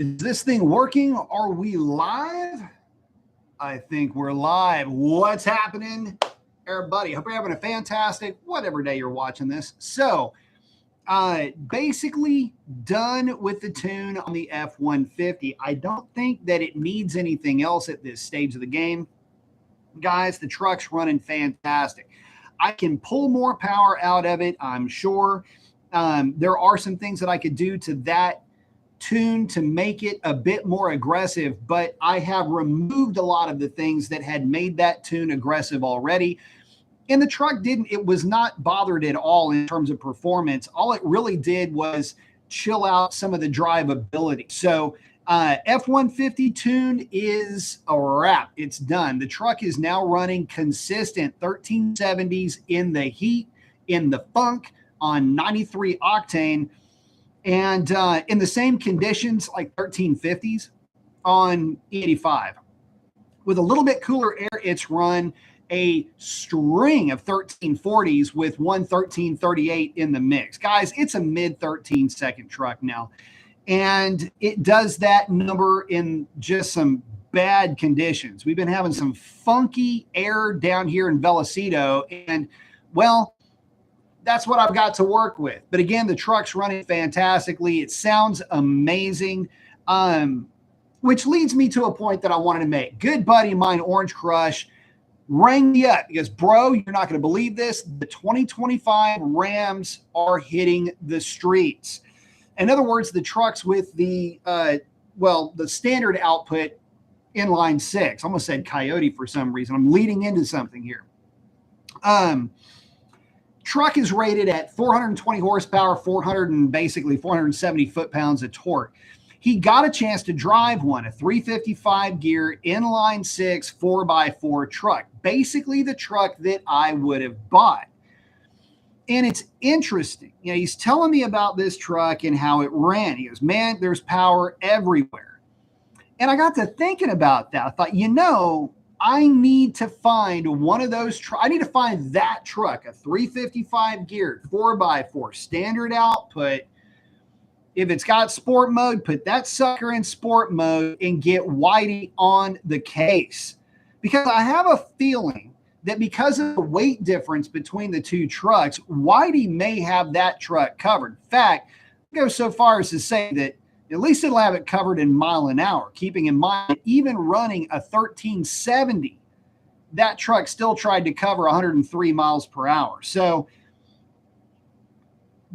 Is this thing working? Are we live? I think we're live. What's happening, everybody? Hope you're having a fantastic, whatever day you're watching this. So, basically done with the tune on the F-150. I don't think that it needs anything else at this stage of the game. Guys, the truck's running fantastic. I can pull more power out of it, I'm sure. There are some things that I could do to that tune to make it a bit more aggressive, but I have removed a lot of the things that had made that tune aggressive already. And the truck it was not bothered at all in terms of performance. All it really did was chill out some of the drivability. So F-150 tune is a wrap. It's done. The truck is now running consistent 1370s in the heat, in the funk, on 93 octane, and in the same conditions like 1350s on E85. With a little bit cooler air, it's run a string of 1340s with one 1338 in the mix. Guys, it's a mid 13 second truck now. And it does that number in just some bad conditions. We've been having some funky air down here in Velocito, and well, that's what I've got to work with. But again, the truck's running fantastically. It sounds amazing, which leads me to a point that I wanted to make. Good buddy of mine, Orange Crush, rang me up because, bro, you're not going to believe this. The 2025 Rams are hitting the streets. In other words, the trucks with the, the standard output inline six. I almost said Coyote for some reason. I'm leading into something here. Truck is rated at 420 horsepower, 470 foot-pounds of torque. He got a chance to drive one, a 355 gear inline six 4x4 truck, basically the truck that I would have bought. And it's interesting. You know, he's telling me about this truck and how it ran. He goes, man, there's power everywhere. And I got to thinking about that. I thought, you know, I need to find one of those. I need to find that truck, a 355 geared 4x4 standard output. If it's got sport mode, put that sucker in sport mode and get Whitey on the case. Because I have a feeling that because of the weight difference between the two trucks, Whitey may have that truck covered. In fact, I go so far as to say that at least it'll have it covered in mile an hour, keeping in mind, even running a 1370, that truck still tried to cover 103 miles per hour. So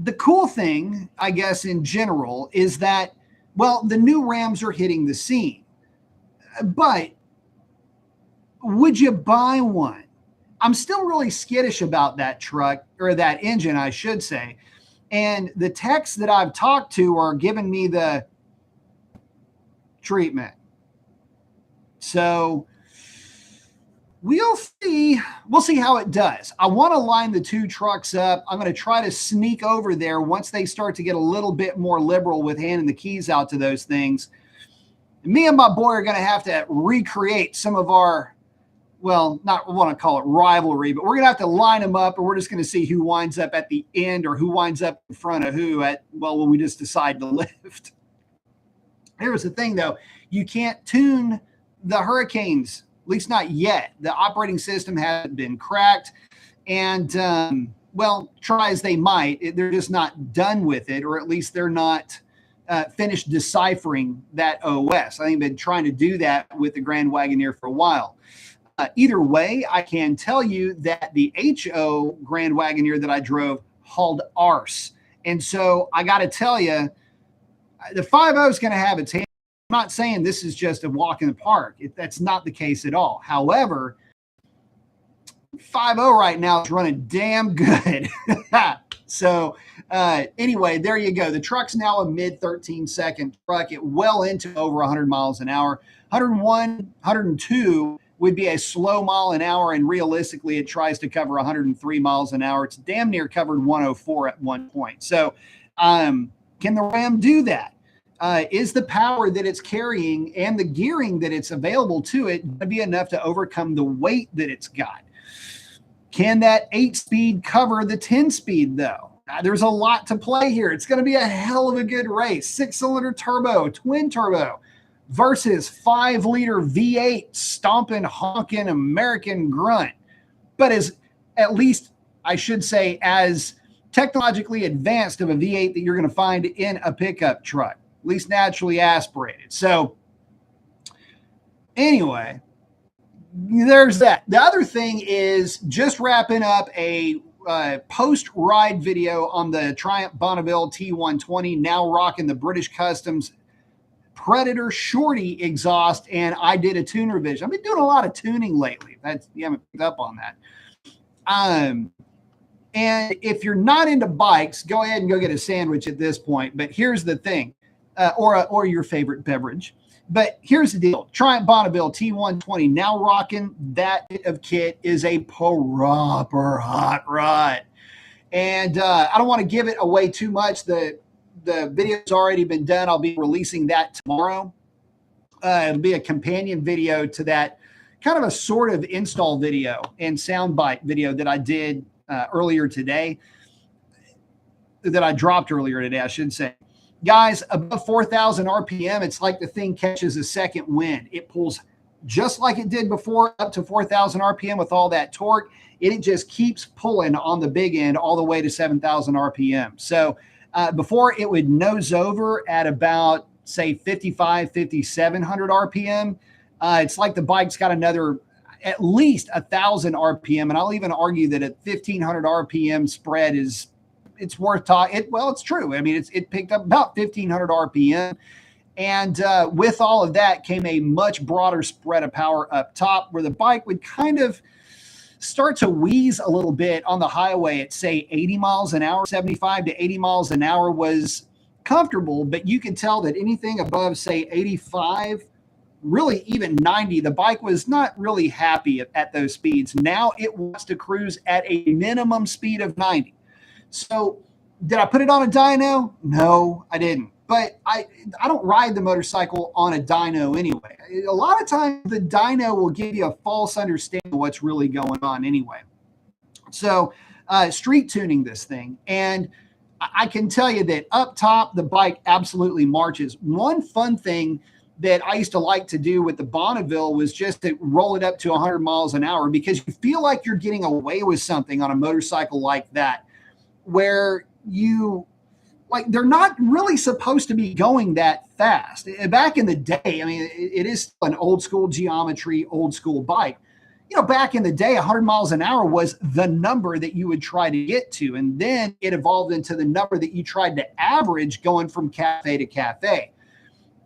the cool thing, I guess, in general is that, well, the new Rams are hitting the scene. But would you buy one? I'm still really skittish about that truck, or that engine, I should say. And the techs that I've talked to are giving me the treatment. So we'll see. We'll see how it does. I want to line the two trucks up. I'm going to try to sneak over there once they start to get a little bit more liberal with handing the keys out to those things. Me and my boy are going to have to recreate some of our, well, not want to call it rivalry, but we're going to have to line them up, and we're just going to see who winds up at the end or who winds up in front of who at, well, when we just decide to lift. Here's the thing, though. You can't tune the Hurricanes, at least not yet. The operating system hasn't been cracked, and, well, try as they might, they're just not done with it, or at least they're not finished deciphering that OS. I think they've been trying to do that with the Grand Wagoneer for a while. Either way, I can tell you that the HO Grand Wagoneer that I drove hauled arse. And so I got to tell you, the 5.0 is going to have its hand. I'm not saying this is just a walk in the park. That's not the case at all. However, 5.0 right now is running damn good. So anyway, there you go. The truck's now a mid 13 second truck. It well into over 100 miles an hour. 101, 102 would be a slow mile an hour, and realistically, it tries to cover 103 miles an hour. It's damn near covered 104 at one point. So can the Ram do that? Is the power that it's carrying and the gearing that it's available to it going to be enough to overcome the weight that it's got? Can that 8-speed cover the 10-speed, though? There's a lot to play here. It's going to be a hell of a good race. 6-cylinder turbo, twin turbo versus 5-liter V8 stomping, honking American grunt. But at least I should say as technologically advanced of a V8 that you're going to find in a pickup truck, at least naturally aspirated. So anyway, there's that. The other thing is just wrapping up a post-ride video on the Triumph Bonneville T120, now rocking the British Customs Predator Shorty exhaust, and I did a tune revision. I've been doing a lot of tuning lately. You haven't picked up on that. And if you're not into bikes, go ahead and go get a sandwich at this point. But here's the thing, or your favorite beverage. But here's the deal. Triumph Bonneville T120, now rocking that bit of kit, is a proper hot rod. And I don't want to give it away too much. The video's already been done. I'll be releasing that tomorrow. It'll be a companion video to that, kind of a sort of install video and soundbite video that I did earlier today, that I dropped earlier today, I should say. Guys, above 4,000 RPM, it's like the thing catches a second wind. It pulls just like it did before, up to 4,000 RPM with all that torque. It just keeps pulling on the big end all the way to 7,000 RPM. So before, it would nose over at about, say, 5,500, 5,700 RPM. It's like the bike's got another at least 1,000 RPM. And I'll even argue that at 1,500 RPM spread it's worth talking. Well, it's true. I mean, it picked up about 1,500 RPM. And with all of that came a much broader spread of power up top, where the bike would kind of start to wheeze a little bit on the highway at, say, 80 miles an hour. 75 to 80 miles an hour was comfortable, but you could tell that anything above, say, 85, really even 90, the bike was not really happy at those speeds. Now it wants to cruise at a minimum speed of 90. So did I put it on a dyno? No, I didn't. But I don't ride the motorcycle on a dyno anyway. A lot of times the dyno will give you a false understanding of what's really going on anyway. So street tuning this thing. And I can tell you that up top, the bike absolutely marches. One fun thing that I used to like to do with the Bonneville was just to roll it up to 100 miles an hour, because you feel like you're getting away with something on a motorcycle like that, where they're not really supposed to be going that fast. Back in the day, I mean, it is an old school geometry, old school bike. Back in the day, 100 miles an hour was the number that you would try to get to. And then it evolved into the number that you tried to average going from cafe to cafe.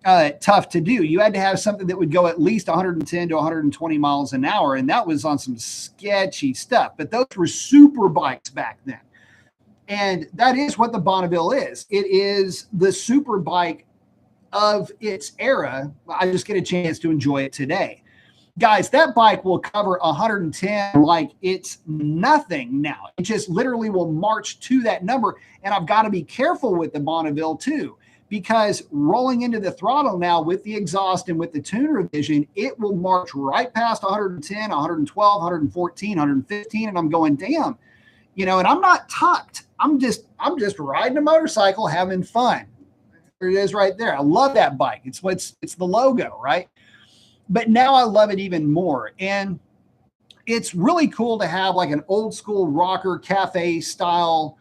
Tough to do. You had to have something that would go at least 110 to 120 miles an hour. And that was on some sketchy stuff. But those were super bikes back then. And that is what the Bonneville is. It is the super bike of its era. I just get a chance to enjoy it today. Guys, that bike will cover 110 like it's nothing now. It just literally will march to that number. And I've got to be careful with the Bonneville too, because rolling into the throttle now with the exhaust and with the tune revision, it will march right past 110, 112, 114, 115. And I'm going, damn, and I'm not tucked. I'm just riding a motorcycle, having fun. There it is right there. I love that bike. It's the logo, right? But now I love it even more. And it's really cool to have like an old school rocker cafe style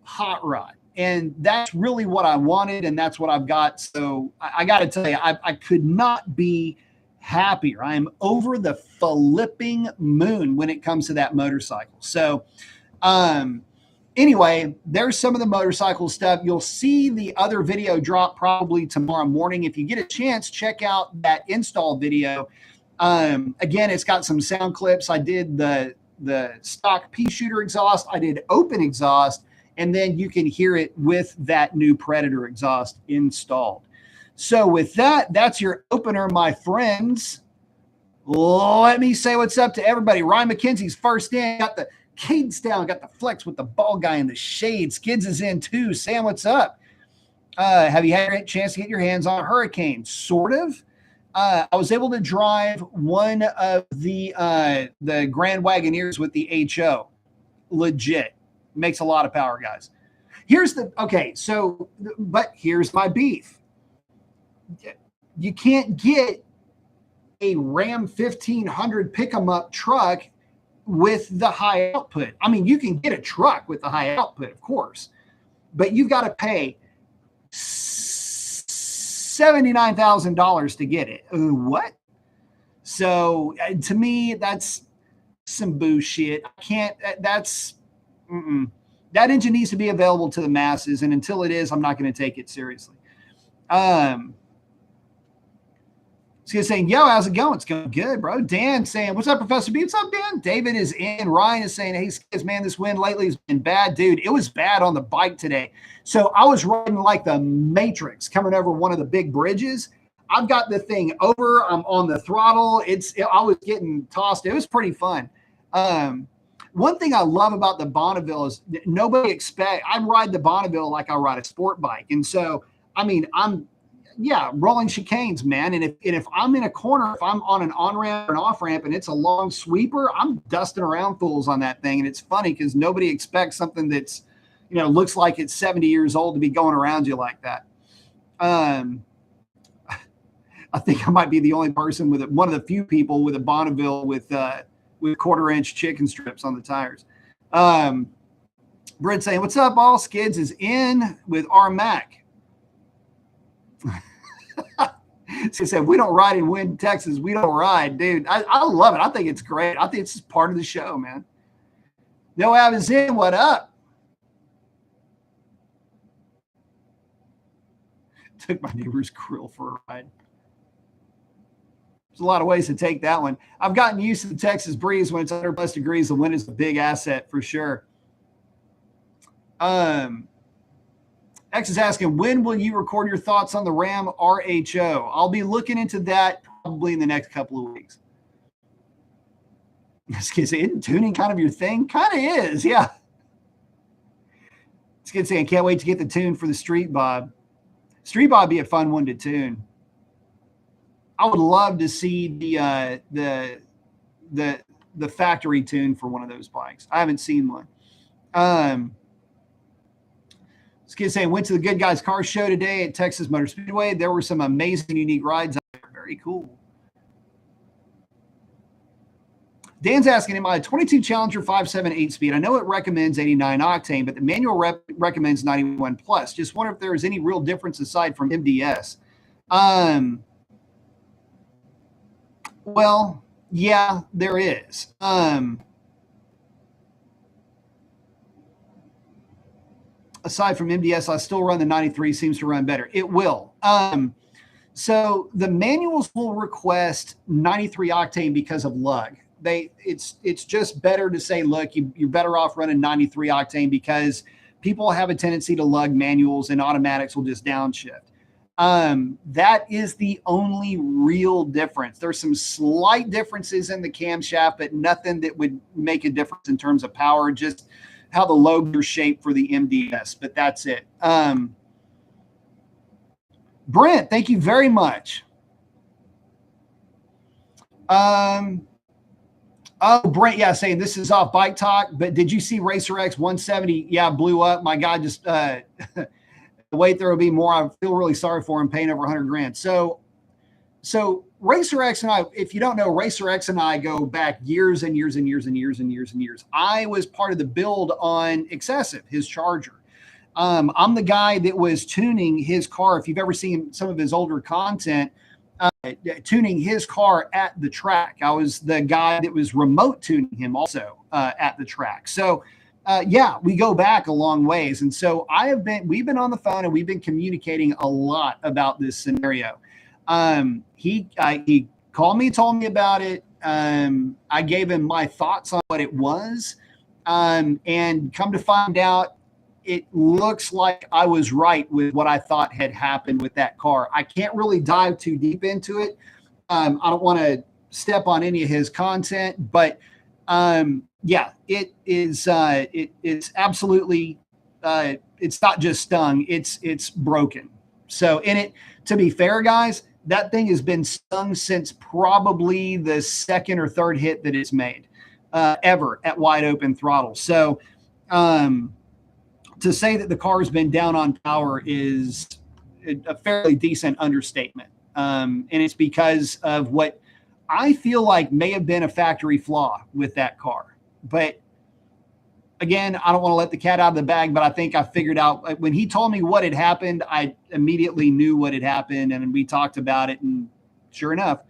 hot rod. And that's really what I wanted. And that's what I've got. So I got to tell you, I could not be happier. I am over the flipping moon when it comes to that motorcycle. So, anyway, there's some of the motorcycle stuff. You'll see the other video drop probably tomorrow morning. If you get a chance, check out that install video. Again, it's got some sound clips. I did the stock pea shooter exhaust. I did open exhaust, and then you can hear it with that new Predator exhaust installed. So with that, that's your opener, my friends. Let me say what's up to everybody. Ryan McKenzie's first in. Got the cadence down, got the flex with the ball guy in the shade. Skids is in too. Sam, what's up? Have you had a chance to get your hands on a Hurricane? Sort of. I was able to drive one of the Grand Wagoneers with the HO. Legit. Makes a lot of power, guys. But here's my beef. You can't get a Ram 1500 pick 'em up truck with the high output. I mean, you can get a truck with the high output, of course, but you've got to pay $79,000 to get it. What? So to me, that's some bullshit. I can't, that engine needs to be available to the masses. And until it is, I'm not going to take it seriously. He's saying, yo, how's it going? It's going good, bro. Dan saying, what's up, Professor B? What's up, Dan? David is in. Ryan is saying, hey, Skiz, man, this wind lately has been bad. Dude, it was bad on the bike today. So I was riding like the Matrix coming over one of the big bridges. I've got the thing over. I'm on the throttle. I was getting tossed. It was pretty fun. One thing I love about the Bonneville is I ride the Bonneville like I ride a sport bike. And so, I mean, rolling chicanes, man. And if I'm in a corner, if I'm on an on-ramp or an off-ramp and it's a long sweeper, I'm dusting around fools on that thing. And it's funny because nobody expects something that's, looks like it's 70 years old to be going around you like that. I think I might be the only person one of the few people with a Bonneville with 1/4-inch chicken strips on the tires. Brent saying, what's up, all? Skids is in with our Mac. She said, we don't ride in Wind, Texas. We don't ride, dude. I love it. I think it's great. I think it's just part of the show, man. No Ab's in. What up? Took my neighbor's grill for a ride. There's a lot of ways to take that one. I've gotten used to the Texas breeze when it's 100+ degrees. The wind is a big asset for sure. X is asking, when will you record your thoughts on the Ram RHO? I'll be looking into that probably in the next couple of weeks. Isn't tuning kind of your thing? Kind of is, yeah. It's good saying, can't wait to get the tune for the Street Bob. Street Bob would be a fun one to tune. I would love to see the factory tune for one of those bikes. I haven't seen one. Skid saying, went to the Good Guys Car Show today at Texas Motor Speedway. There were some amazing, unique rides out there. Very cool. Dan's asking, am I a 22 Challenger 5.7 8-speed? I know it recommends 89 octane, but the manual recommends 91 plus. Just wonder if there is any real difference aside from MDS. Well, yeah, there is. Aside from MDS, I still run the 93, seems to run better. It will. So the manuals will request 93 octane because of lug. It's just better to say, look, you're better off running 93 octane because people have a tendency to lug manuals and automatics will just downshift. That is the only real difference. There's some slight differences in the camshaft, but nothing that would make a difference in terms of power, just how the lobes are shaped for the MDS, but that's it. Brent, thank you very much. Oh, Brent, yeah, saying this is off Bike Talk, but did you see Racer X 170? Yeah, blew up. My God, just wait, there will be more. I feel really sorry for him paying over 100 grand. So Racer X and I, if you don't know, Racer X and I go back years and years and years and years and years and years. I was part of the build on Excessive, his Charger. I'm the guy that was tuning his car. If you've ever seen some of his older content, tuning his car at the track. I was the guy that was remote tuning him also at the track. So yeah, we go back a long ways. And so we've been on the phone and we've been communicating a lot about this scenario. He called me, told me about it. I gave him my thoughts on what it was. And come to find out, it looks like I was right with what I thought had happened with that car. I can't really dive too deep into it. I don't want to step on any of his content, but yeah, it is. It's absolutely. It's not just stung. It's broken. So to be fair, guys, that thing has been stung since probably the second or third hit that it's made ever at wide open throttle. So to say that the car's been down on power is a fairly decent understatement. And it's because of what I feel like may have been a factory flaw with that car. But again, I don't want to let the cat out of the bag, but I think I figured out when he told me what had happened, I immediately knew what had happened. And we talked about it. And sure enough,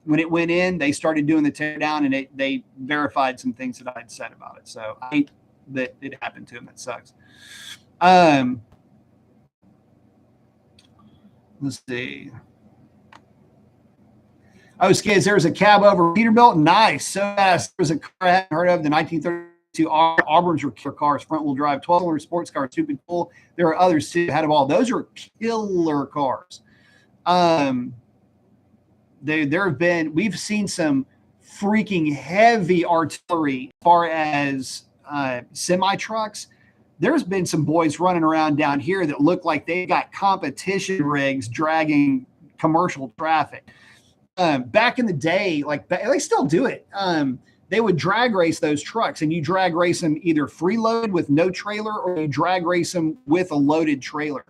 when it went in, they started doing the teardown, and they verified some things that I'd said about it. So I hate that it happened to him. It sucks. Let's see. Oh, Skids, there's a cab over Peterbilt. Nice. So fast. There's a car I hadn't heard of, the 1932 Auburn's cars, front-wheel drive, 12-cylinder sports car, stupid cool. There are others too. Ahead of all. Those are killer cars. We've seen some freaking heavy artillery as far as semi-trucks. There's been some boys running around down here that look like they got competition rigs dragging commercial traffic. Back in the day, like they still do it. They would drag race those trucks, and you drag race them either freeload with no trailer, or you drag race them with a loaded trailer.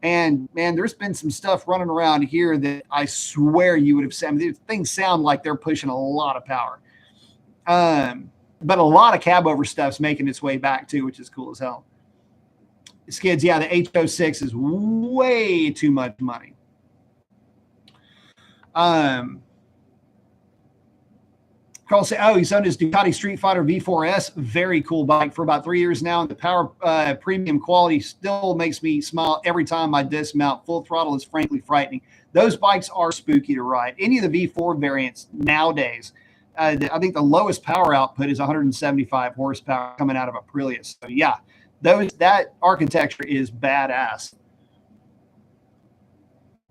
And man, there's been some stuff running around here that I swear you would have said. I mean, things sound like they're pushing a lot of power. But a lot of cab over stuff's making its way back too, which is cool as hell. Skids, yeah, the H06 is way too much money. Carl said, oh, he's owned his Ducati Street Fighter V4S. Very cool bike for about 3 years now. And the power premium quality still makes me smile every time I dismount. Full throttle is frankly frightening. Those bikes are spooky to ride. Any of the V4 variants nowadays, I think the lowest power output is 175 horsepower coming out of Aprilia. So yeah, that architecture is badass.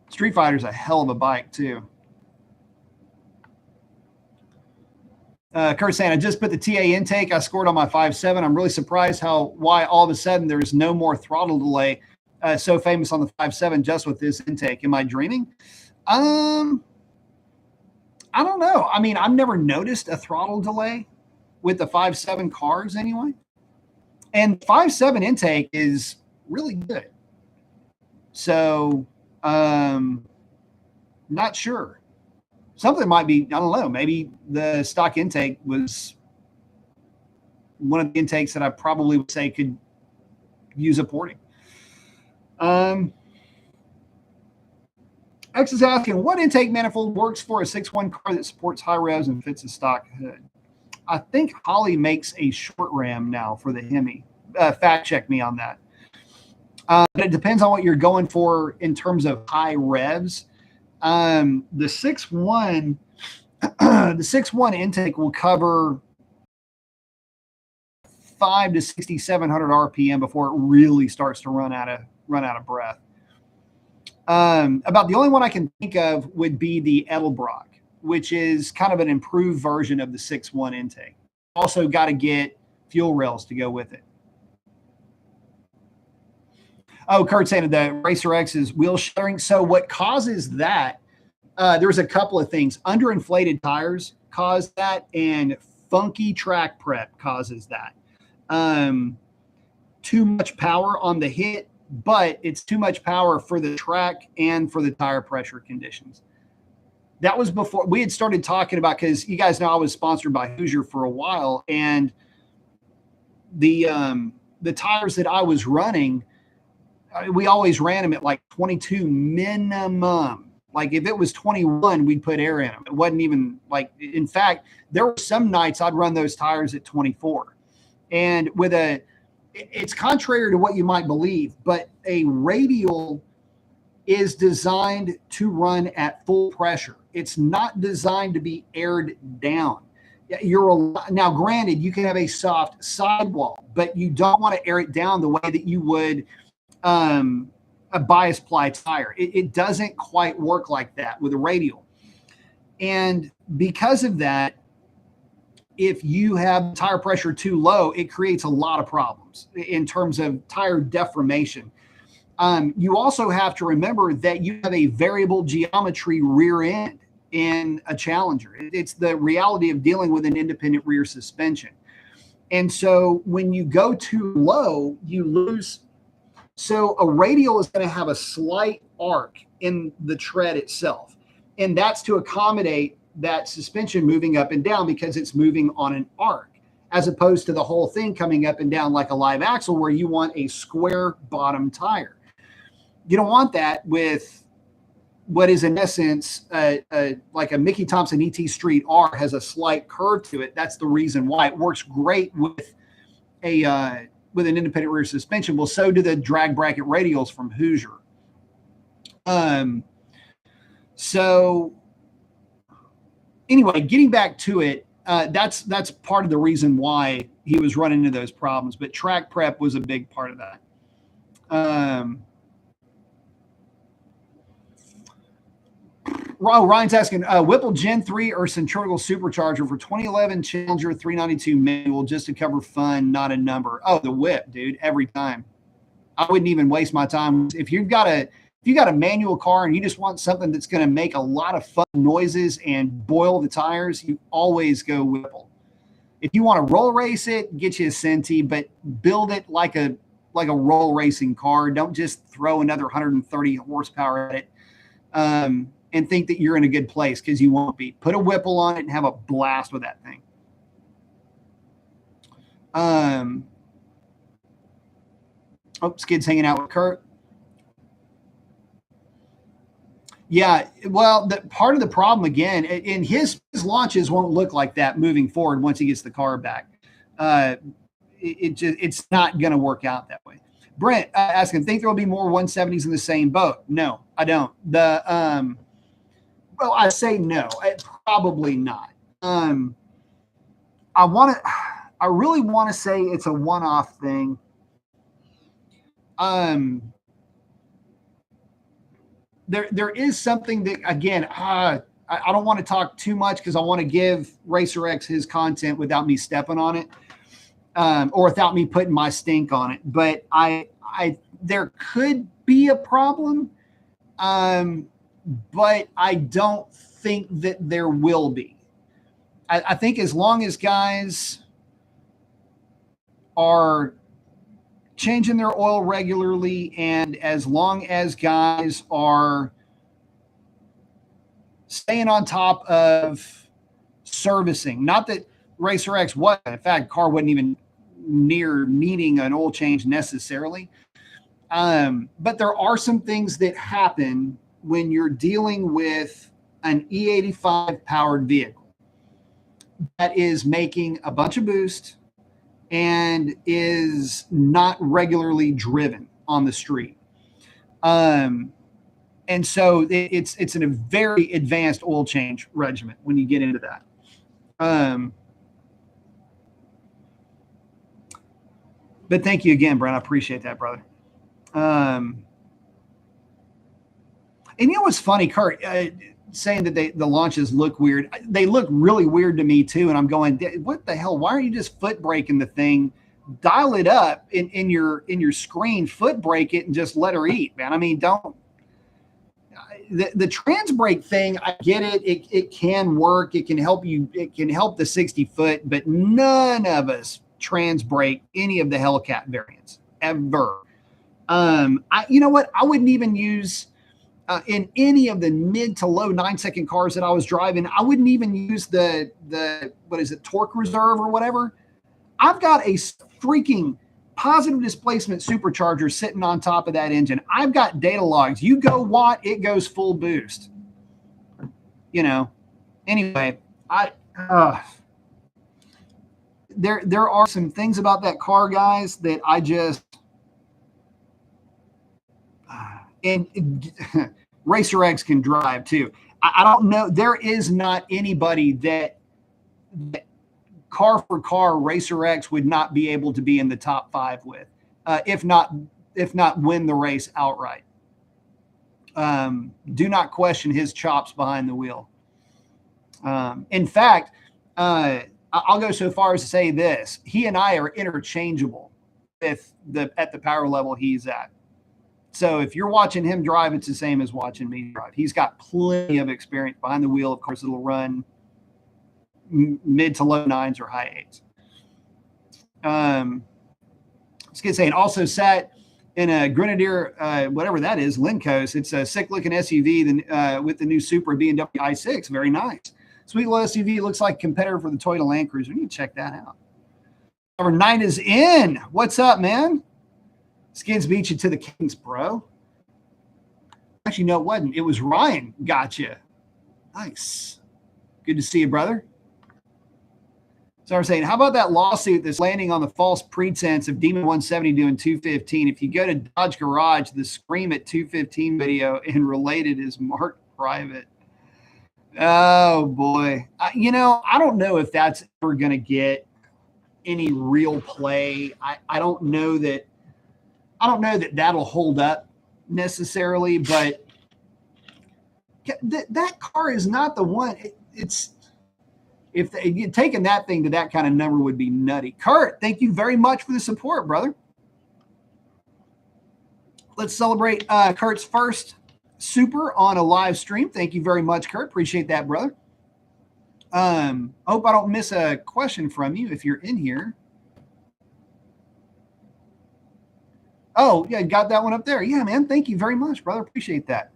Street Fighter's a hell of a bike too. Kurt saying, I just put the TA intake I scored on my 5.7. I'm really surprised why all of a sudden there's no more throttle delay. So famous on the 5.7 just with this intake. Am I dreaming? I don't know. I mean, I've never noticed a throttle delay with the 5.7 cars anyway. And 5.7 intake is really good. So, not sure. Something might be, I don't know, maybe the stock intake was one of the intakes that I probably would say could use a porting. X is asking, what intake manifold works for a 6.1 car that supports high revs and fits a stock hood? I think Holley makes a short ram now for the Hemi. Fact check me on that. But it depends on what you're going for in terms of high revs. The 6.1 intake will cover 5 to 6,700 RPM before it really starts to run out of breath. About the only one I can think of would be the Edelbrock, which is kind of an improved version of the 6.1 intake. Also got to get fuel rails to go with it. Oh, Kurt saying the Racer X is wheel shuttering. So what causes that? There's a couple of things. Underinflated tires cause that, and funky track prep causes that. Too much power on the hit, but it's too much power for the track and for the tire pressure conditions. That was before we had started talking about, because you guys know I was sponsored by Hoosier for a while, and the tires that I was running, we always ran them at like 22 minimum. Like if it was 21, we'd put air in them. It wasn't even like, in fact, there were some nights I'd run those tires at 24. And it's contrary to what you might believe, but a radial is designed to run at full pressure. It's not designed to be aired down. Now, granted, you can have a soft sidewall, but you don't want to air it down the way that you would a bias ply tire. It doesn't quite work like that with a radial. And because of that, if you have tire pressure too low, it creates a lot of problems in terms of tire deformation. You also have to remember that you have a variable geometry rear end in a Challenger. It's the reality of dealing with an independent rear suspension. And so when you go too low, you lose. So a radial is going to have a slight arc in the tread itself. And that's to accommodate that suspension moving up and down because it's moving on an arc, as opposed to the whole thing coming up and down like a live axle where you want a square bottom tire. You don't want that with what is in essence like a Mickey Thompson ET Street R has a slight curve to it. That's the reason why it works great with with an independent rear suspension. Well, so do the drag bracket radials from Hoosier. So anyway, getting back to it, that's part of the reason why he was running into those problems. But track prep was a big part of that. Ryan's asking, Whipple Gen 3 or Centrifugal Supercharger for 2011 Challenger 392 manual just to cover fun, not a number. Oh, the whip, dude, every time. I wouldn't even waste my time. If you've got a manual car and you just want something that's going to make a lot of fun noises and boil the tires, you always go Whipple. If you want to roll race it, get you a Senti, but build it like a roll racing car. Don't just throw another 130 horsepower at it. And think that you're in a good place, because you won't be. Put a Whipple on it and have a blast with that thing. Skid's hanging out with Kurt. Yeah, well, part of the problem, again, in his launches won't look like that moving forward once he gets the car back. It's not going to work out that way. Brent asking, think there will be more 170s in the same boat? No, I don't. Well, I say no, probably not. I really want to say it's a one-off thing. There is something that, again, I don't want to talk too much because I want to give Racer X his content without me stepping on it, or without me putting my stink on it. But there could be a problem. But I don't think that there will be. I think as long as guys are changing their oil regularly, and as long as guys are staying on top of servicing, not that Racer X wasn't, in fact, car wasn't even near needing an oil change necessarily. But there are some things that happen when you're dealing with an E85 powered vehicle that is making a bunch of boost and is not regularly driven on the street. And so it's a very advanced oil change regimen when you get into that. But thank you again, Brent. I appreciate that, brother. And you know what's funny, Kurt, saying that the launches look weird. They look really weird to me too. And I'm going, what the hell? Why aren't you just foot braking the thing? Dial it up in your screen, foot brake it, and just let her eat, man. I mean, don't. The trans brake thing, I get it. It can work. It can help you. It can help the 60 foot, but none of us trans brake any of the Hellcat variants ever. You know what? I wouldn't even use. In any of the mid to low 9-second cars that I was driving, I wouldn't even use the what is it, torque reserve or whatever. I've got a freaking positive displacement supercharger sitting on top of that engine. I've got data logs. You go watt, it goes full boost. You know. Anyway, there are some things about that car, guys, that I just. And Racer X can drive too. I don't know. There is not anybody that car for car Racer X would not be able to be in the top 5 with, if not win the race outright. Do not question his chops behind the wheel. In fact, I'll go so far as to say this: he and I are interchangeable at the power level he's at. So if you're watching him drive, it's the same as watching me drive. He's got plenty of experience behind the wheel. Of course, it'll run mid to low 9s or high 8s. This kid's saying also sat in a Grenadier, whatever that is, Lincos. It's a sick-looking SUV with the new Supra BMW i6. Very nice. Sweet little SUV. Looks like a competitor for the Toyota Land Cruiser. You need to check that out. Number 9 is in. What's up, man? Skins beat you to the Kings, bro. Actually, no, it wasn't. It was Ryan. Gotcha. Nice. Good to see you, brother. So I'm saying, how about that lawsuit that's landing on the false pretense of Demon 170 doing 215? If you go to Dodge Garage, the Scream at 215 video and related is marked private. Oh, boy. I don't know if that's ever going to get any real play. I don't know that that'll hold up necessarily, but that car is not the one. If taking that thing to that kind of number would be nutty. Kurt, thank you very much for the support, brother. Let's celebrate Kurt's first Super on a live stream. Thank you very much, Kurt. Appreciate that, brother. Hope I don't miss a question from you if you're in here. Oh, yeah, got that one up there. Yeah, man. Thank you very much, brother. Appreciate that.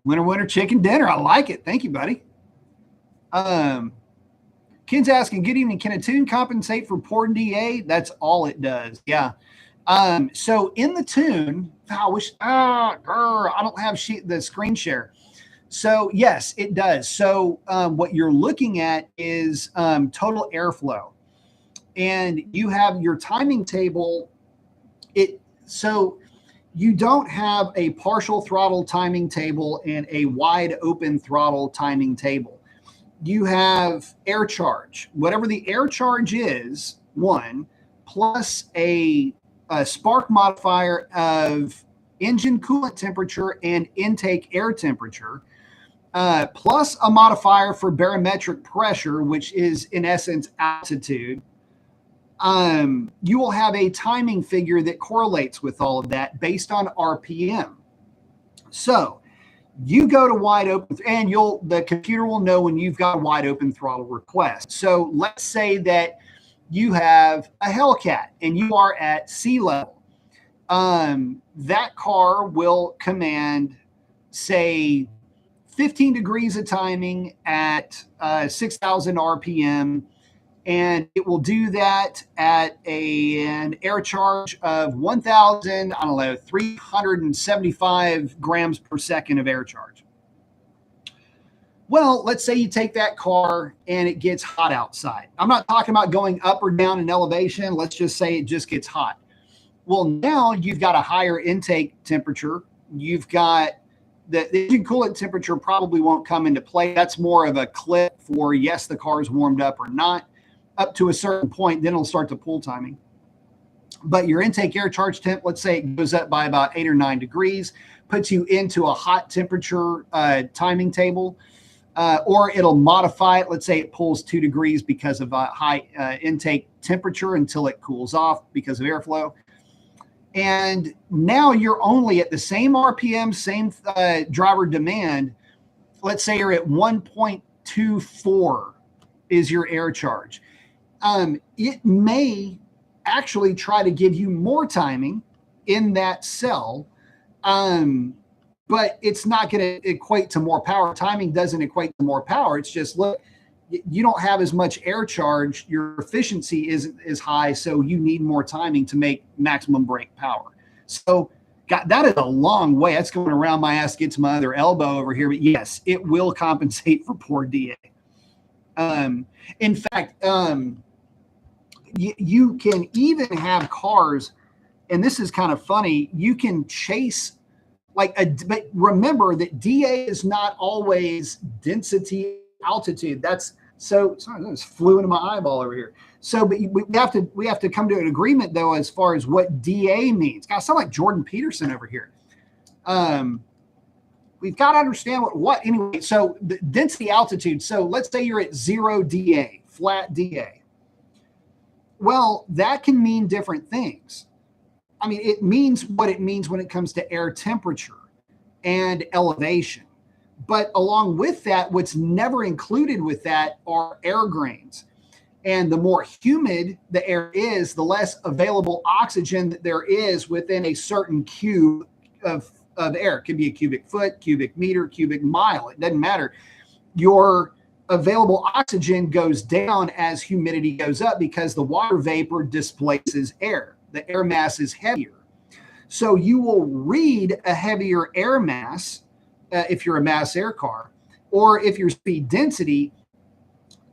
Winter chicken dinner. I like it. Thank you, buddy. Ken's asking, good evening. Can a tune compensate for poor DA? That's all it does. Yeah. So in the tune, I don't have the screen share. So yes, it does. So what you're looking at is total airflow. And you have your timing table. So you don't have a partial throttle timing table and a wide open throttle timing table. You have air charge, whatever the air charge is, one, plus a spark modifier of engine coolant temperature and intake air temperature, plus a modifier for barometric pressure, which is in essence altitude. You will have a timing figure that correlates with all of that based on RPM. So you go to wide open and the computer will know when you've got a wide open throttle request. So let's say that you have a Hellcat and you are at sea level. That car will command, say, 15 degrees of timing at 6,000 RPM. And it will do that at an air charge of 375 grams per second of air charge. Well, let's say you take that car and it gets hot outside. I'm not talking about going up or down in elevation. Let's just say it just gets hot. Well, now you've got a higher intake temperature. You've got the engine coolant temperature probably won't come into play. That's more of a clip for, yes, the car is warmed up or not. Up to a certain point, then it'll start to pull timing. But your intake air charge temp, let's say it goes up by about 8 or 9 degrees, puts you into a hot temperature timing table, or it'll modify it. Let's say it pulls 2 degrees because of a high intake temperature until it cools off because of airflow. And now you're only at the same RPM, same driver demand. Let's say you're at 1.24 is your air charge. It may actually try to give you more timing in that cell, but it's not going to equate to more power. Timing doesn't equate to more power. It's just, look, you don't have as much air charge. Your efficiency isn't as high, so you need more timing to make maximum brake power. So that is a long way. That's going around my ass, get to my other elbow over here. But yes, it will compensate for poor DA. In fact, you can even have cars, and this is kind of funny, you can chase but remember that DA is not always density altitude. That's so sorry, that just flew into my eyeball over here. So, but we have to come to an agreement though as far as what DA means. God, I sound like Jordan Peterson over here. We've got to understand what anyway. So the density altitude. So let's say you're at 0 DA, flat DA. Well, that can mean different things. I mean, it means what it means when it comes to air temperature and elevation. But along with that, what's never included with that are air grains. And the more humid the air is, the less available oxygen that there is within a certain cube of air. It could be a cubic foot, cubic meter, cubic mile. It doesn't matter. Your available oxygen goes down as humidity goes up because the water vapor displaces air. The air mass is heavier. So you will read a heavier air mass if you're a mass air car, or if your speed density,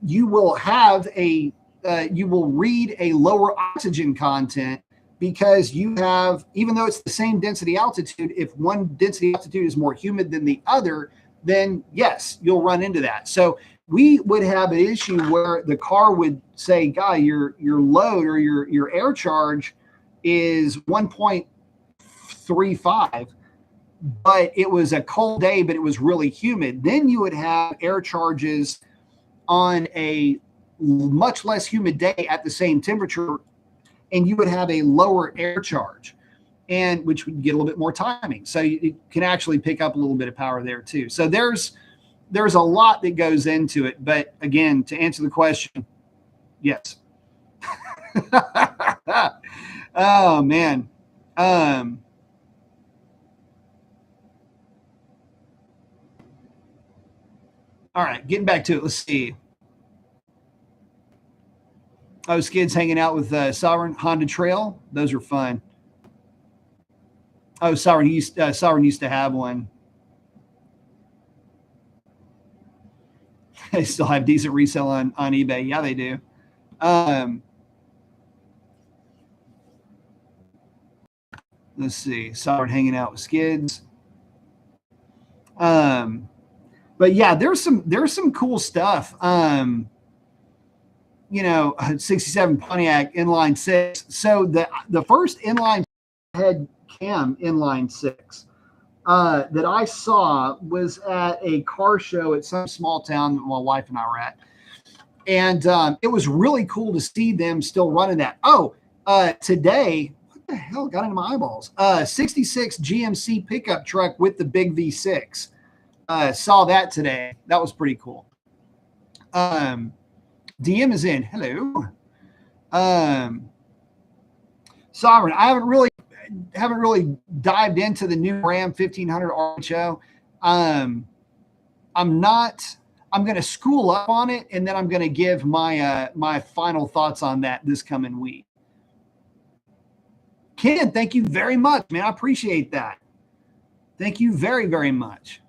you will have you will read a lower oxygen content because you have, even though it's the same density altitude, if one density altitude is more humid than the other, then yes, you'll run into that. So we would have an issue where the car would say, "Guy, your load or your air charge is 1.35, but it was a cold day, but it was really humid." Then you would have air charges on a much less humid day at the same temperature, and you would have a lower air charge, and which would get a little bit more timing. So it can actually pick up a little bit of power there too. So there's a lot that goes into it. But again, to answer the question, yes. Oh man. All right, getting back to it. Let's see. Oh, Skid's hanging out with Sovereign Honda Trail. Those are fun. Oh, Sovereign used to have one. They still have decent resale on eBay. Yeah, they do. Let's see. Sovereign hanging out with Skids. But yeah, there's some cool stuff. 67 Pontiac inline six. So the first inline had cam inline six that I saw was at a car show at some small town that my wife and I were at. And it was really cool to see them still running that. Oh, today, what the hell got into my eyeballs? 66 GMC pickup truck with the big V6. Saw that today. That was pretty cool. DM is in. Hello. Sovereign. I haven't really dived into the new Ram 1500 RHO. I'm going to school up on it, and then I'm going to give my final thoughts on that this coming week. Ken, thank you very much, man. I appreciate that. Thank you very, very much.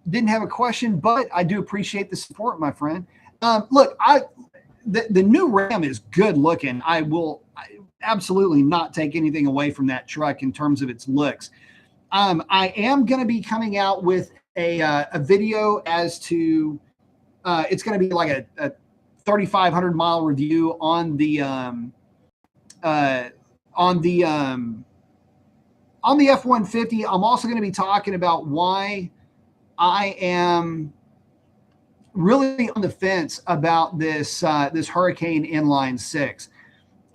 Didn't have a question, but I do appreciate the support, my friend. Look, the new Ram is good looking. I absolutely not take anything away from that truck in terms of its looks. I am going to be coming out with a video as to it's going to be like a 3,500 mile review on the F-150. I'm also going to be talking about why I am really on the fence about this Hurricane inline six,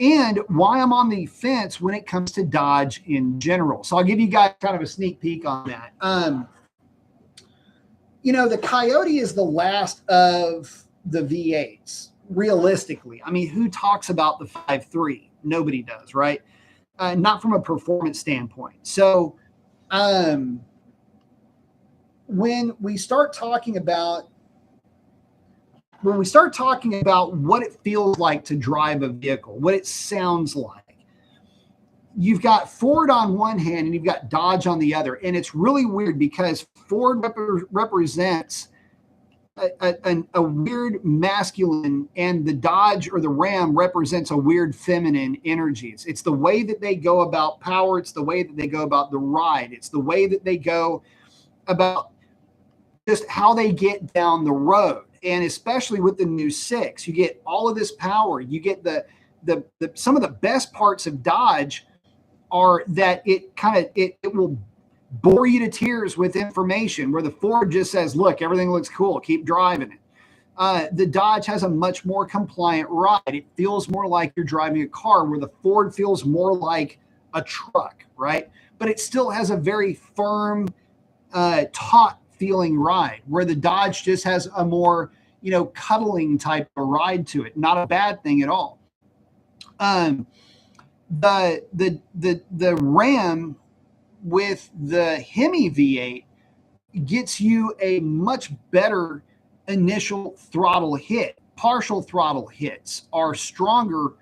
and why I'm on the fence when it comes to Dodge in general. So I'll give you guys kind of a sneak peek on that. The Coyote is the last of the V8s, realistically. I mean, who talks about the 5.3? Nobody does, right? Not from a performance standpoint. So when we start talking about what it feels like to drive a vehicle, what it sounds like, you've got Ford on one hand and you've got Dodge on the other. And it's really weird because Ford represents a weird masculine, and the Dodge or the Ram represents a weird feminine energy. It's the way that they go about power. It's the way that they go about the ride. It's the way that they go about just how they get down the road. And especially with the new six, you get all of this power. You get the some of the best parts of Dodge are that it will bore you to tears with information, where the Ford just says, look, everything looks cool, keep driving it. The Dodge has a much more compliant ride. It feels more like you're driving a car, where the Ford feels more like a truck, right? but it still has a very firm, taut feeling ride, where the Dodge just has a more, cuddling type of ride to it. Not a bad thing at all. The Ram with the Hemi V8 gets you a much better initial throttle hit. Partial throttle hits are stronger.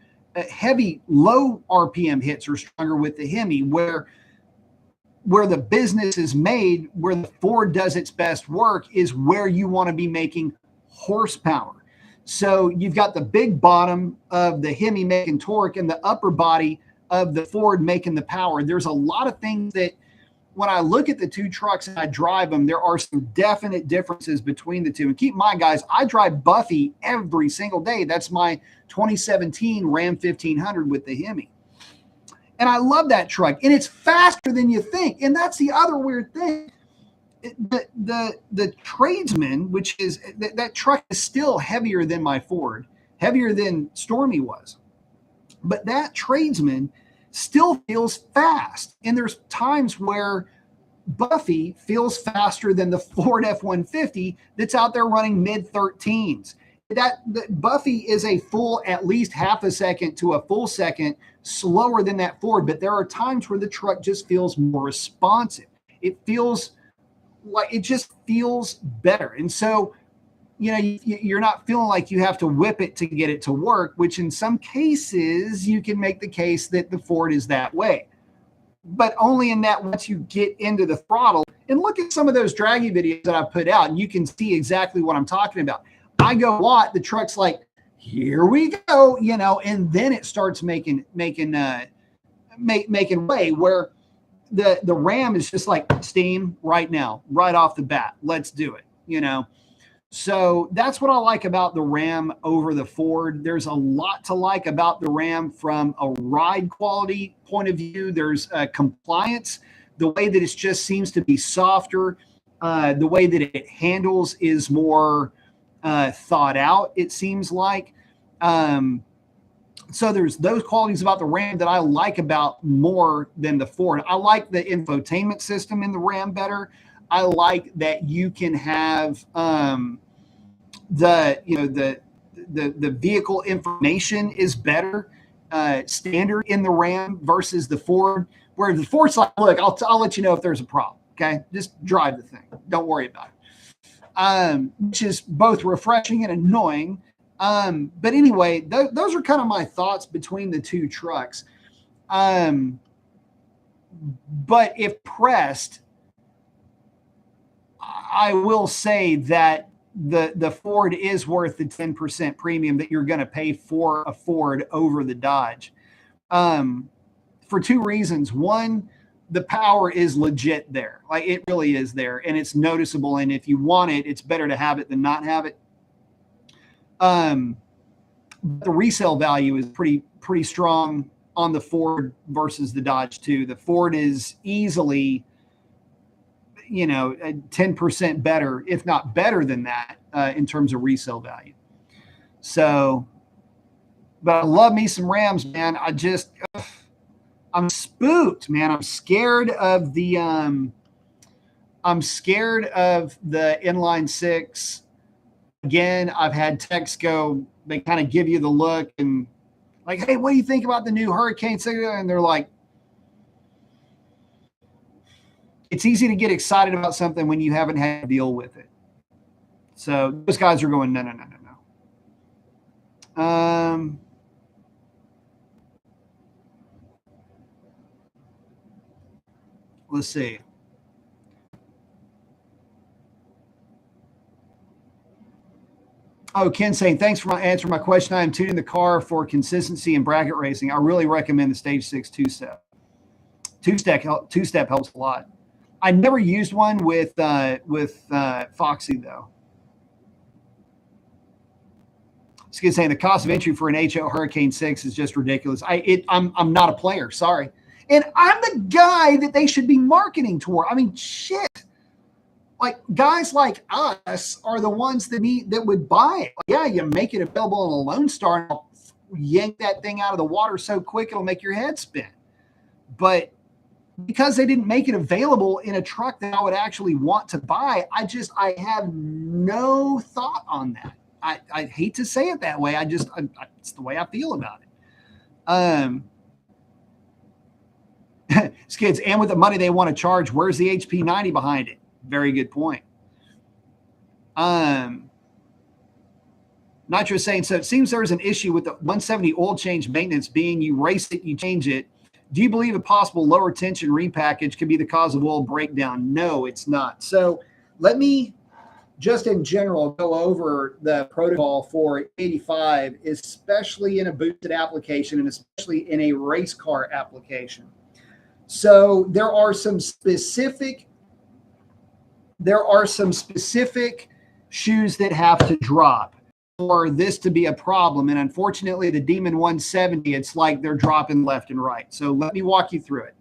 Heavy, low RPM hits are stronger with the Hemi, where the business is made, where the Ford does its best work, is where you want to be making horsepower. So you've got the big bottom of the Hemi making torque and the upper body of the Ford making the power. There's a lot of things that, when I look at the two trucks and I drive them, there are some definite differences between the two. And keep in mind, guys, I drive Buffy every single day. That's my 2017 Ram 1500 with the Hemi. And I love that truck. And it's faster than you think. And that's the other weird thing. The Tradesman, which is, that truck is still heavier than my Ford, heavier than Stormy was. But that Tradesman still feels fast. And there's times where Buffy feels faster than the Ford F-150 that's out there running mid-13s. That Buffy is a full, at least half a second to a full second slower than that Ford, but there are times where the truck just feels more responsive. It feels like, it just feels better. And so, you're not feeling like you have to whip it to get it to work, which in some cases you can make the case that the Ford is that way, but only in that once you get into the throttle. And look at some of those draggy videos that I've put out, and you can see exactly what I'm talking about. I go Watt, the truck's like, here we go, and then it starts making way, where the Ram is just like steam right now, right off the bat. Let's do it, So that's what I like about the Ram over the Ford. There's a lot to like about the Ram from a ride quality point of view. There's compliance, the way that it just seems to be softer, the way that it handles is more thought out, it seems like. So there's those qualities about the Ram that I like about more than the Ford. I like the infotainment system in the Ram better. I like that you can have the vehicle information is better standard in the Ram versus the Ford, where the Ford's like, look, I'll let you know if there's a problem. Okay, just drive the thing. Don't worry about it. Which is both refreshing and annoying. But anyway, those are kind of my thoughts between the two trucks. But if pressed, I will say that the Ford is worth the 10% premium that you're going to pay for a Ford over the Dodge, for two reasons. One, the power is legit there. Like, it really is there, and it's noticeable. And if you want it, it's better to have it than not have it. The resale value is pretty strong on the Ford versus the Dodge too. The Ford is easily, 10% better, if not better than that, in terms of resale value. So, but I love me some Rams, man. I'm spooked, man. I'm scared of the inline six. Again, I've had texts go, they kind of give you the look and like, hey, what do you think about the new Hurricane 6? And they're like, it's easy to get excited about something when you haven't had to deal with it. So those guys are going, no. Let's see. Oh, Ken saying, thanks for answering my question. I am tuning the car for consistency and bracket racing. I really recommend the Stage 6 two-step. Two-step helps a lot. I never used one with Foxy, though. Skid saying the cost of entry for an HO Hurricane 6 is just ridiculous. I'm not a player, sorry. And I'm the guy that they should be marketing toward. I mean, shit. Like, guys like us are the ones that would buy it. Like, yeah, you make it available on a Lone Star, and I'll yank that thing out of the water so quick it'll make your head spin. But because they didn't make it available in a truck that I would actually want to buy, I have no thought on that. I hate to say it that way. It's the way I feel about it. Skids, and with the money they want to charge, where's the HP90 behind it? Very good point. Nitro saying, so it seems there's an issue with the 170 oil change maintenance being you race it, you change it. Do you believe a possible lower tension repackage could be the cause of oil breakdown? No, it's not. So let me just in general go over the protocol for 85, especially in a boosted application and especially in a race car application. So there are some specific shoes that have to drop for this to be a problem. And unfortunately, the Demon 170, it's like they're dropping left and right. So let me walk you through it.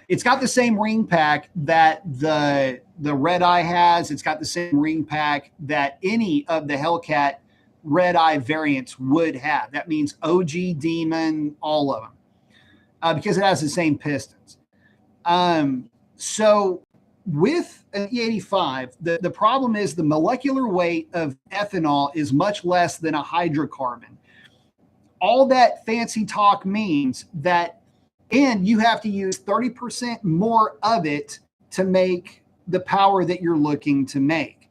It's got the same ring pack that the Red Eye has. It's got the same ring pack that any of the Hellcat Red Eye variants would have. That means OG, Demon, all of them, because it has the same pistons. So with an E85, the problem is the molecular weight of ethanol is much less than a hydrocarbon. All that fancy talk means that, and you have to use 30% more of it to make the power that you're looking to make.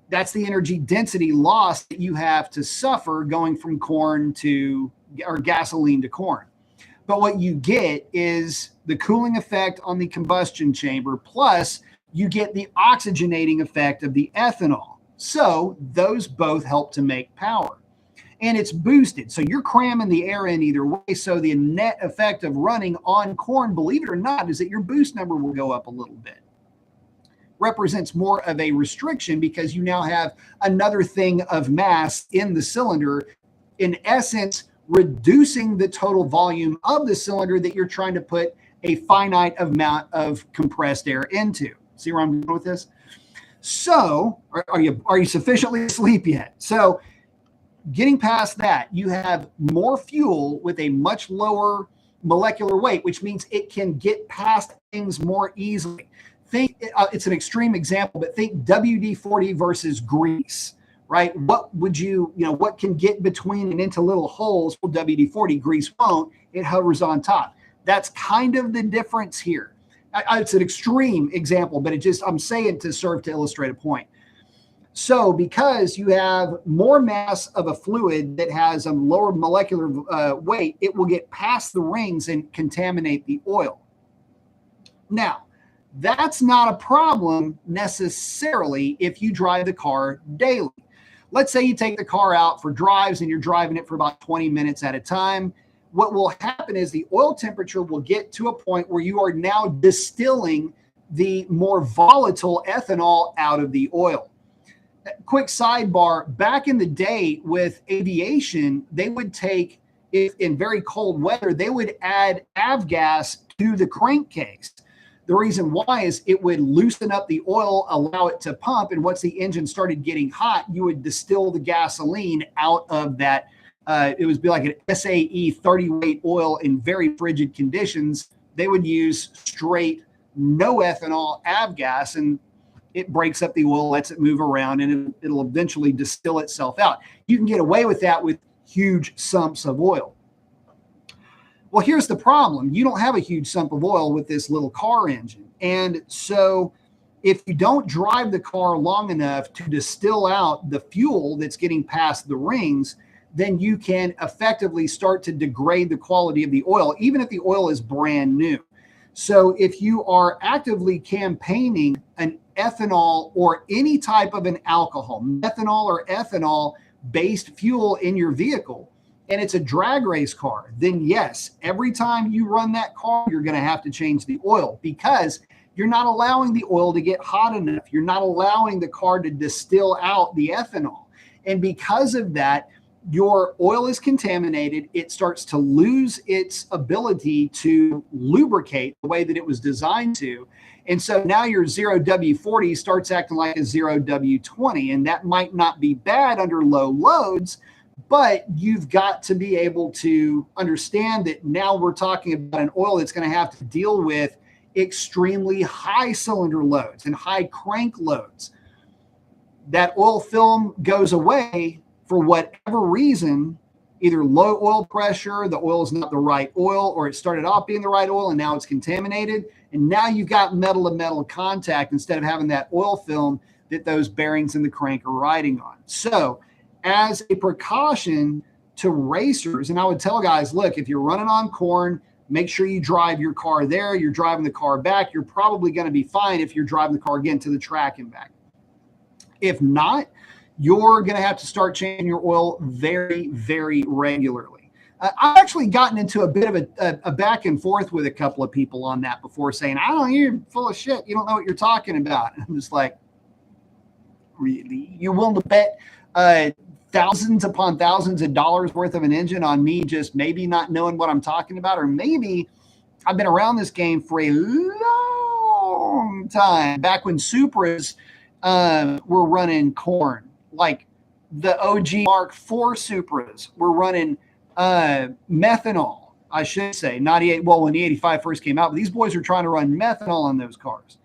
That's the energy density loss that you have to suffer going from corn to, or gasoline to corn. But what you get is the cooling effect on the combustion chamber, plus you get the oxygenating effect of the ethanol. So those both help to make power. And it's boosted. So you're cramming the air in either way. So the net effect of running on corn, believe it or not, is that your boost number will go up a little bit. Represents more of a restriction because you now have another thing of mass in the cylinder, in essence, reducing the total volume of the cylinder that you're trying to put a finite amount of compressed air into. See where I'm going with this? So are you sufficiently asleep yet? So getting past that, you have more fuel with a much lower molecular weight, which means it can get past things more easily. Think it's an extreme example, but think WD-40 versus grease, right? What would what can get between and into little holes? Well, WD-40, grease won't. It hovers on top. That's kind of the difference here. It's an extreme example, but I'm saying to serve to illustrate a point. So because you have more mass of a fluid that has a lower molecular weight, it will get past the rings and contaminate the oil. Now, that's not a problem necessarily if you drive the car daily. Let's say you take the car out for drives and you're driving it for about 20 minutes at a time. What will happen is the oil temperature will get to a point where you are now distilling the more volatile ethanol out of the oil. Quick sidebar, back in the day with aviation, they would take, if in very cold weather, they would add avgas to the crankcase. The reason why is it would loosen up the oil, allow it to pump, and once the engine started getting hot, you would distill the gasoline out of that. It would be like an SAE 30 weight oil in very frigid conditions. They would use straight no ethanol avgas, and it breaks up the oil, lets it move around, and it'll eventually distill itself out. You can get away with that with huge sumps of oil. Well, here's the problem. You don't have a huge sump of oil with this little car engine. And so if you don't drive the car long enough to distill out the fuel that's getting past the rings, then you can effectively start to degrade the quality of the oil, even if the oil is brand new. So if you are actively campaigning an ethanol or any type of an alcohol, methanol or ethanol based fuel in your vehicle, and it's a drag race car, then yes, every time you run that car, you're going to have to change the oil because you're not allowing the oil to get hot enough. You're not allowing the car to distill out the ethanol. And because of that, your oil is contaminated. It starts to lose its ability to lubricate the way that it was designed to. And so now your 0W40 starts acting like a 0W20. And that might not be bad under low loads, But you've got to be able to understand that now we're talking about an oil that's going to have to deal with extremely high cylinder loads and high crank loads. That oil film goes away for whatever reason, either low oil pressure, the oil is not the right oil, or it started off being the right oil and now it's contaminated. And now you've got metal to metal contact instead of having that oil film that those bearings in the crank are riding on. So, as a precaution to racers, and I would tell guys, look, if you're running on corn, make sure you drive your car there. You're driving the car back. You're probably going to be fine if you're driving the car again to the track and back. If not, you're going to have to start changing your oil very, very regularly. I've actually gotten into a bit of a back and forth with a couple of people on that before, saying, I don't know, you're full of shit. You don't know what you're talking about. And I'm just like, really? You're willing to bet thousands upon thousands of dollars worth of an engine on me just maybe not knowing what I'm talking about? Or maybe I've been around this game for a long time, back when Supras were running corn, like the OG Mark IV Supras were running methanol, I should say, not E8. Well, when the 85 first came out, but these boys are trying to run methanol on those cars.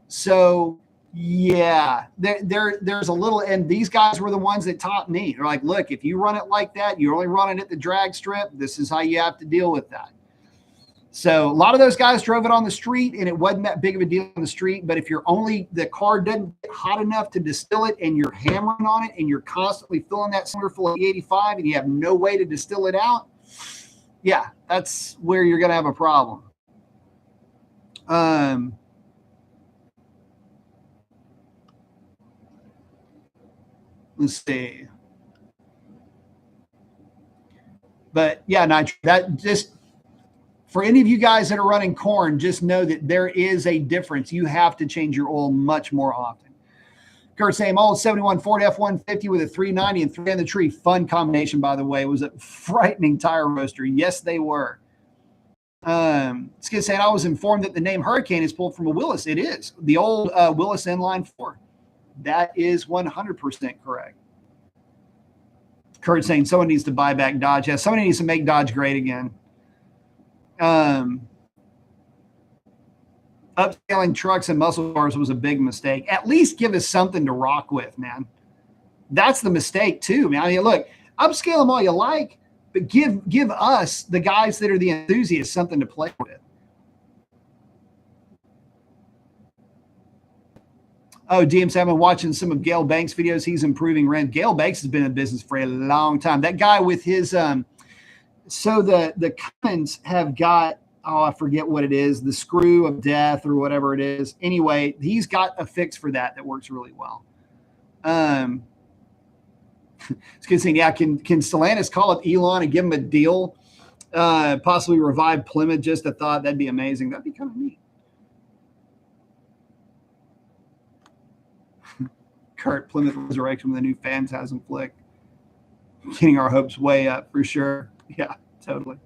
So yeah, there's a little, and these guys were the ones that taught me. They're like, look, if you run it like that, you only run it at the drag strip. This is how you have to deal with that. So a lot of those guys drove it on the street, and it wasn't that big of a deal on the street. But if the car doesn't get hot enough to distill it, and you're hammering on it, and you're constantly filling that cylinder full of E85, and you have no way to distill it out, yeah, that's where you're going to have a problem. Let's see. But yeah, nitro, that just for any of you guys that are running corn, just know that there is a difference. You have to change your oil much more often. Kurt saying, old 71 Ford F-150 with a 390 and 3 on the tree. Fun combination, by the way. It was a frightening tire roaster. Yes, they were. Skid saying, I was informed that the name Hurricane is pulled from a Willis. It is. The old Willis Inline 4. That is 100% correct. Kurt saying someone needs to buy back Dodge. Yeah, somebody needs to make Dodge great again. Upscaling trucks and muscle cars was a big mistake. At least give us something to rock with, man. That's the mistake too, man. I mean, look, upscale them all you like, but give us, the guys that are the enthusiasts, something to play with. Oh, DM's, I've been watching some of Gale Banks' videos. He's improving rent. Gale Banks has been in business for a long time. That guy with his so the Cummins have got, oh, I forget what it is, the screw of death or whatever it is. Anyway, he's got a fix for that works really well. It's good saying, yeah, can Stellantis call up Elon and give him a deal? Possibly revive Plymouth, just a thought. That'd be amazing. That'd be kind of neat. Kurt, Plymouth Resurrection with a new Phantasm flick. Getting our hopes way up for sure. Yeah, totally.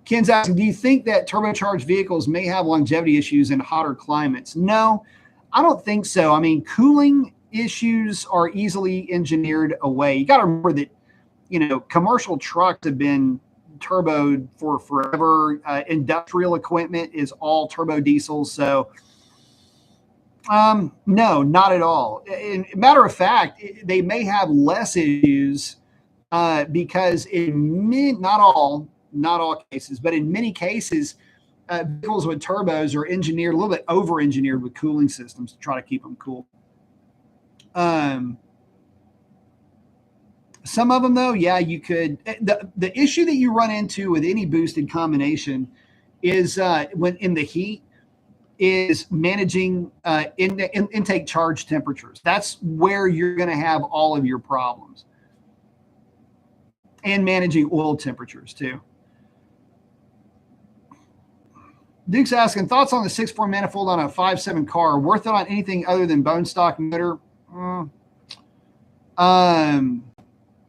Ken's asking, do you think that turbocharged vehicles may have longevity issues in hotter climates? No, I don't think so. I mean, cooling issues are easily engineered away. You got to remember that, commercial trucks have been turboed for forever. Industrial equipment is all turbo diesels. So, no, not at all. Matter of fact, they may have less issues because not all cases, but in many cases, vehicles with turbos are engineered a little bit over-engineered with cooling systems to try to keep them cool. Some of them, though, yeah, you could. The issue that you run into with any boosted combination is when in the heat, is managing intake charge temperatures. That's where you're going to have all of your problems. And managing oil temperatures too. Duke's asking, thoughts on the 6.4 manifold on a 5.7 car? Worth it on anything other than bone stock motor?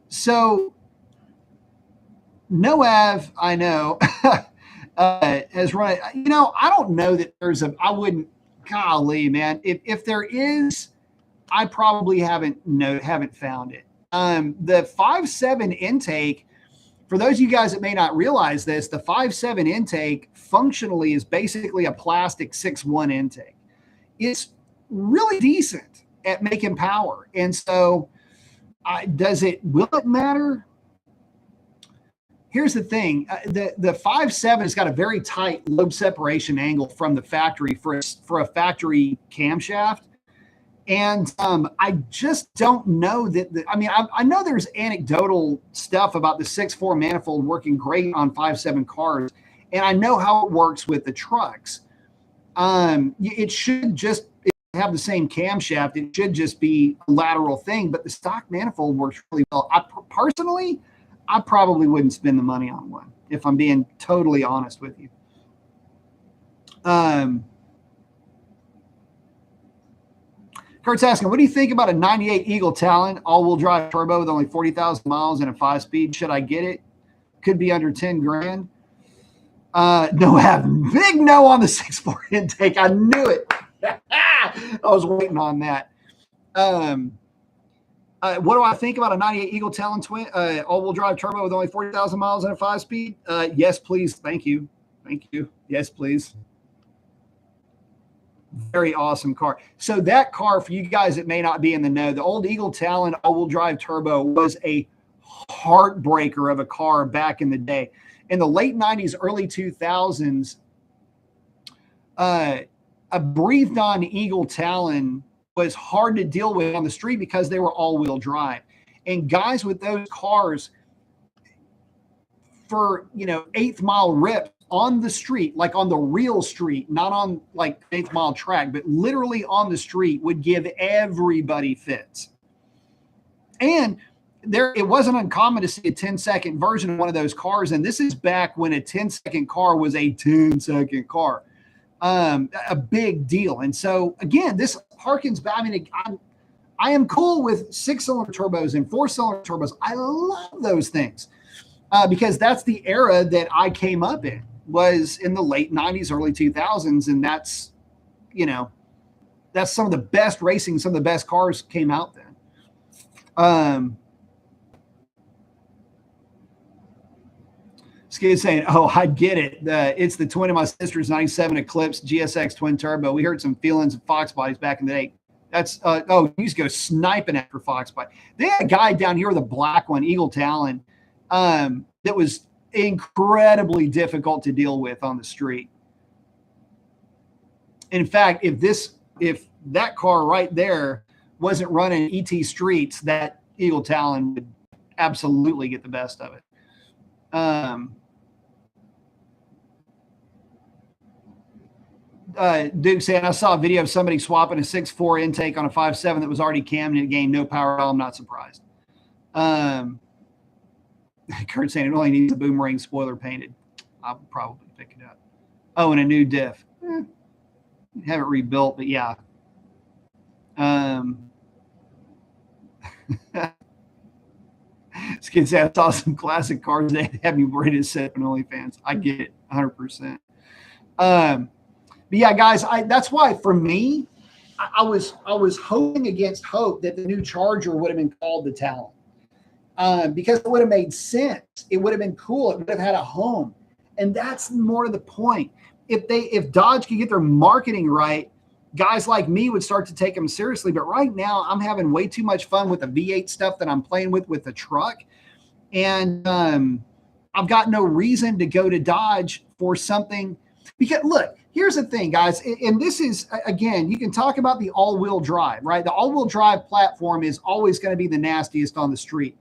So Noav, I know, has run. I don't know that there's I wouldn't. Golly, man, if there is, I probably haven't found it. The 5.7 intake, for those of you guys that may not realize this, the 5.7 intake functionally is basically a plastic 6.1 intake. It's really decent at making power. And so will it matter? Here's the thing. The 5.7 has got a very tight lobe separation angle from the factory for a factory camshaft. And I just don't know that. I know there's anecdotal stuff about the 6.4 manifold working great on 5.7 cars, and I know how it works with the trucks. It should just have the same camshaft. It should just be a lateral thing, but the stock manifold works really well. Personally, I probably wouldn't spend the money on one, if I'm being totally honest with you. Kurt's asking, what do you think about a 98 Eagle Talon, all-wheel drive turbo with only 40,000 miles and a 5-speed? Should I get it? Could be under 10 grand. No, have big no on the 6.4 intake. I knew it. I was waiting on that. What do I think about a 98 Eagle Talon twin, all-wheel drive turbo with only 40,000 miles and a 5-speed? Yes, please. Thank you. Thank you. Yes, please. Very awesome car. So that car, for you guys that may not be in the know, the old Eagle Talon all-wheel drive turbo was a heartbreaker of a car back in the day. In the late 90s, early 2000s, a breathed-on Eagle Talon was hard to deal with on the street because they were all-wheel drive. And guys with those cars, for, 8th mile rips on the street, like on the real street, not on like 8th mile track, but literally on the street, would give everybody fits. And it wasn't uncommon to see a 10-second version of one of those cars. And this is back when a 10-second car was a 10-second car. A big deal. And so again, this harkens back. I am cool with 6-cylinder turbos and 4-cylinder turbos. I love those things because that's the era that I came up in, was in the late 90s, early 2000s. And that's some of the best racing, some of the best cars came out then. Skid saying, oh, I get it. It's the twin of my sister's 97 Eclipse GSX twin turbo. We heard some feelings of Fox bodies back in the day. That's, you used to go sniping after Fox body. They had a guy down here with a black one, Eagle Talon, that was incredibly difficult to deal with on the street. In fact, if that car right there wasn't running ET streets, that Eagle Talon would absolutely get the best of it. Duke saying, I saw a video of somebody swapping a 6.4 intake on a 5.7 that was already cammed in a game, no power at all. I'm not surprised. Kurt saying it only needs a boomerang spoiler painted. I'll probably pick it up. Oh, and a new diff. Have it rebuilt, but yeah. Skid said, I saw some classic cars today. Have you ready to set on OnlyFans? I get it 100%. But yeah, guys, that's why for me, I was hoping against hope that the new Charger would have been called the Talon, because it would have made sense. It would have been cool. It would have had a home, and that's more to the point. If Dodge could get their marketing right, guys like me would start to take them seriously. But right now, I'm having way too much fun with the V8 stuff that I'm playing with the truck, and I've got no reason to go to Dodge for something. Because look, here's the thing, guys, and this is, again, you can talk about the all-wheel drive, right? The all-wheel drive platform is always going to be the nastiest on the street.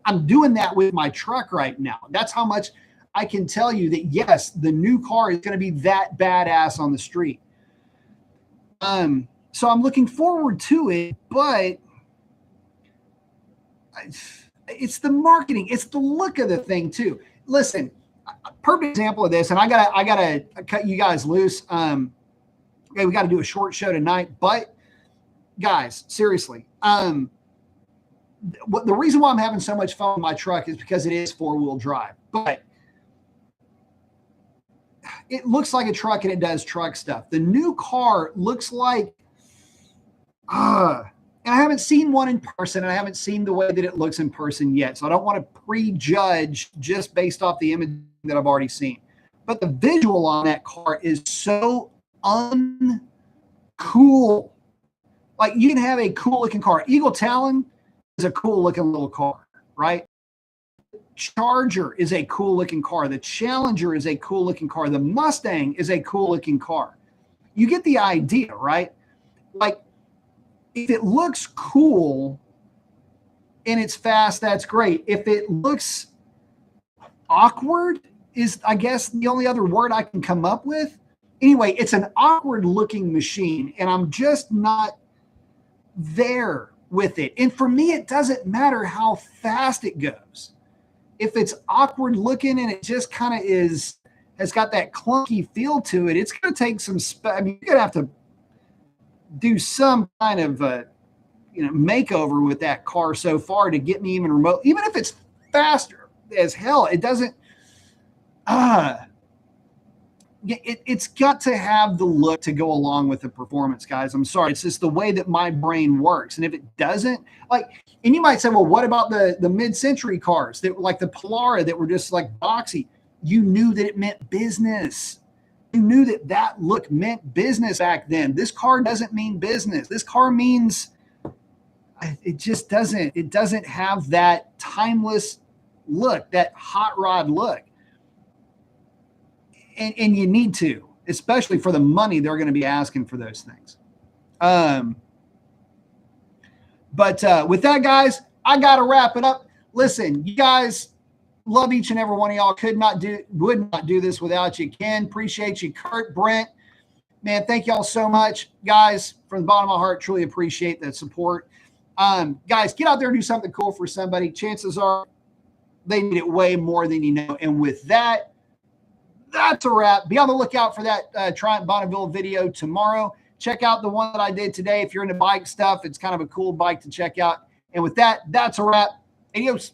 I'm doing that with my truck right now. That's how much I can tell you that, yes, the new car is going to be that badass on the street. So I'm looking forward to it, but it's the marketing. It's the look of the thing, too. Listen, a perfect example of this, and I gotta cut you guys loose. Okay, we got to do a short show tonight, but guys, seriously, the reason why I'm having so much fun with my truck is because it is 4-wheel drive, but it looks like a truck and it does truck stuff. The new car looks like, And I haven't seen one in person, and I haven't seen the way that it looks in person yet. So I don't want to prejudge just based off the image that I've already seen. But the visual on that car is so uncool. Like, you can have a cool looking car. Eagle Talon is a cool looking little car, right? Charger is a cool looking car. The Challenger is a cool looking car. The Mustang is a cool looking car. You get the idea, right? Like, if it looks cool and it's fast, that's great. If it looks awkward is, I guess, the only other word I can come up with. Anyway, it's an awkward looking machine, and I'm just not there with it. And for me, it doesn't matter how fast it goes. If it's awkward looking and it just kind of has got that clunky feel to it, it's going to take some, I mean, you're going to have to do some kind of makeover with that car so far to get me even remote. Even if it's faster as hell, it doesn't. It's got to have the look to go along with the performance, guys. I'm sorry, it's just the way that my brain works. And if it doesn't, like, and you might say, well, what about the mid-century cars that were like the Polara that were just like boxy? You knew that it meant business. You knew that that look meant business back then. This car doesn't mean business. This car means, it just doesn't. It doesn't have that timeless look, that hot rod look. And you need to, especially for the money they're going to be asking for those things. But with that, guys, I got to wrap it up. Listen, you guys, love each and every one of y'all. Would not do this without you. Ken, appreciate you. Kurt, Brent, man, thank y'all so much. Guys, from the bottom of my heart, truly appreciate that support. Guys, get out there and do something cool for somebody. Chances are they need it way more than you know. And with that, that's a wrap. Be on the lookout for that Triumph Bonneville video tomorrow. Check out the one that I did today. If you're into bike stuff, it's kind of a cool bike to check out. And with that, that's a wrap. Adios.